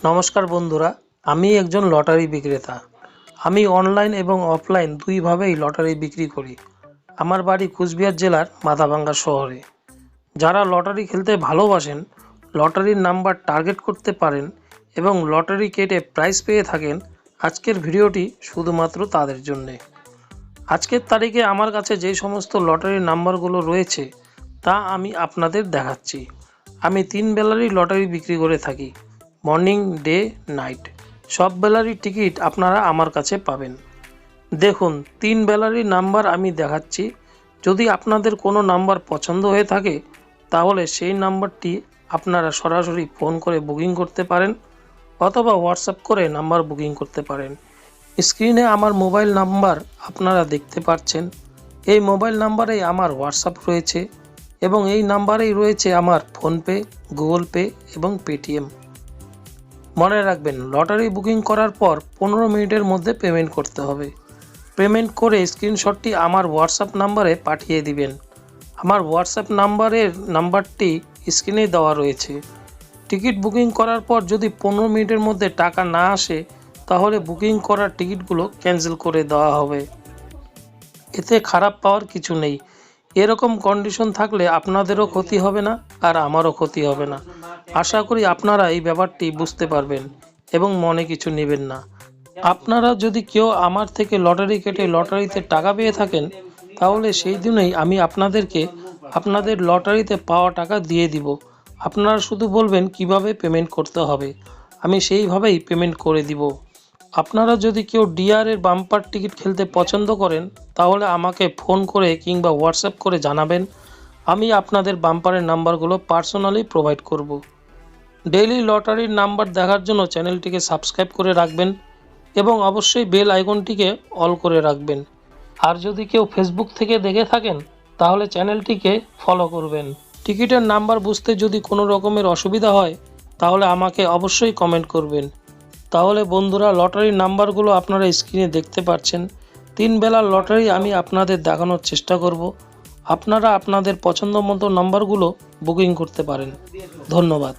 নমস্কার বন্ধুরা, আমি একজন লটারি বিক্রেতা। আমি অনলাইন এবং অফলাইন দুইভাবেই লটারি বিক্রি করি। আমার বাড়ি কুচবিহার জেলার মাথাভাঙ্গা শহরে। যারা লটারি খেলতে ভালোবাসেন, লটারির নাম্বার টার্গেট করতে পারেন এবং লটারি কেটে প্রাইজ পেয়ে থাকেন, আজকের ভিডিওটি শুধুমাত্র তাদের জন্যে। আজকের তারিখে আমার কাছে যে সমস্ত লটারির নাম্বারগুলো রয়েছে তা আমি আপনাদের দেখাচ্ছি। আমি 3 বেলারই লটারি বিক্রি করে থাকি, মর্নিং, ডে, নাইট। সব বেলারই টিকিট আপনারা আমার কাছে পাবেন। দেখুন, 3 বেলারই নাম্বার আমি দেখাচ্ছি। যদি আপনাদের কোনো নাম্বার পছন্দ হয়ে থাকে তাহলে সেই নাম্বারটি আপনারা সরাসরি ফোন করে বুকিং করতে পারেন অথবা হোয়াটসঅ্যাপ করে নাম্বার বুকিং করতে পারেন। স্ক্রিনে আমার মোবাইল নাম্বার আপনারা দেখতে পাচ্ছেন। এই মোবাইল নাম্বারেই আমার হোয়াটসঅ্যাপ রয়েছে এবং এই নাম্বারেই রয়েছে আমার ফোনপে, গুগল পে এবং পেটিএম। মনে রাখবেন, লটারি বুকিং করার পর 15 মিনিটের মধ্যে পেমেন্ট করতে হবে। পেমেন্ট করে স্ক্রিনশটটি আমার হোয়াটসঅ্যাপ নাম্বারে পাঠিয়ে দিবেন। আমার হোয়াটসঅ্যাপ নাম্বারটি স্ক্রিনে দেওয়া রয়েছে। টিকিট বুকিং করার পর যদি 15 মিনিটের মধ্যে টাকা না আসে তাহলে বুকিং করার টিকিটগুলো ক্যান্সেল করে দেওয়া হবে। এতে খারাপ পাওয়ার কিছু নেই। এরকম কন্ডিশন থাকলে আপনাদেরও ক্ষতি হবে না আর আমারও ক্ষতি হবে না। আশা করি আপনারা এই ব্যাপারটি বুঝতে পারবেন এবং মনে কিছু নেবেন না। আপনারা যদি কেউ আমার থেকে লটারি কেটে লটারিতে টাকা পেয়ে থাকেন তাহলে সেই দিনেই আমি আপনাদেরকে আপনাদের লটারিতে পাওয়া টাকা দিয়ে দিব। আপনারা শুধু বলবেন কিভাবে পেমেন্ট করতে হবে, আমি সেইভাবেই পেমেন্ট করে দিব। আপনারা যদি কেউ ডিআরের বাম্পার টিকিট খেলতে পছন্দ করেন তাহলে আমাকে ফোন করে কিংবা হোয়াটসঅ্যাপ করে জানাবেন। আমি আপনাদের বাম্পারের নাম্বারগুলো পার্সোনালি প্রোভাইড করব। ডেইলি লটারির নাম্বার দেখার জন্য চ্যানেলটিকে সাবস্ক্রাইব করে রাখবেন এবং অবশ্যই বেল আইকনটিকে অল করে রাখবেন। আর যদি কেউ ফেসবুক থেকে দেখে থাকেন তাহলে চ্যানেলটিকে ফলো করবেন। টিকিটের নাম্বার বুঝতে যদি কোনো রকমের অসুবিধা হয় তাহলে আমাকে অবশ্যই কমেন্ট করবেন। তাহলে বন্ধুরা, লটারির নাম্বারগুলো আপনারা স্ক্রিনে দেখতে পাচ্ছেন। 3 বেলার লটারি আমি আপনাদের দেখানোর চেষ্টা করব। আপনারা আপনাদের পছন্দ মতো নাম্বারগুলো বুকিং করতে পারেন। ধন্যবাদ।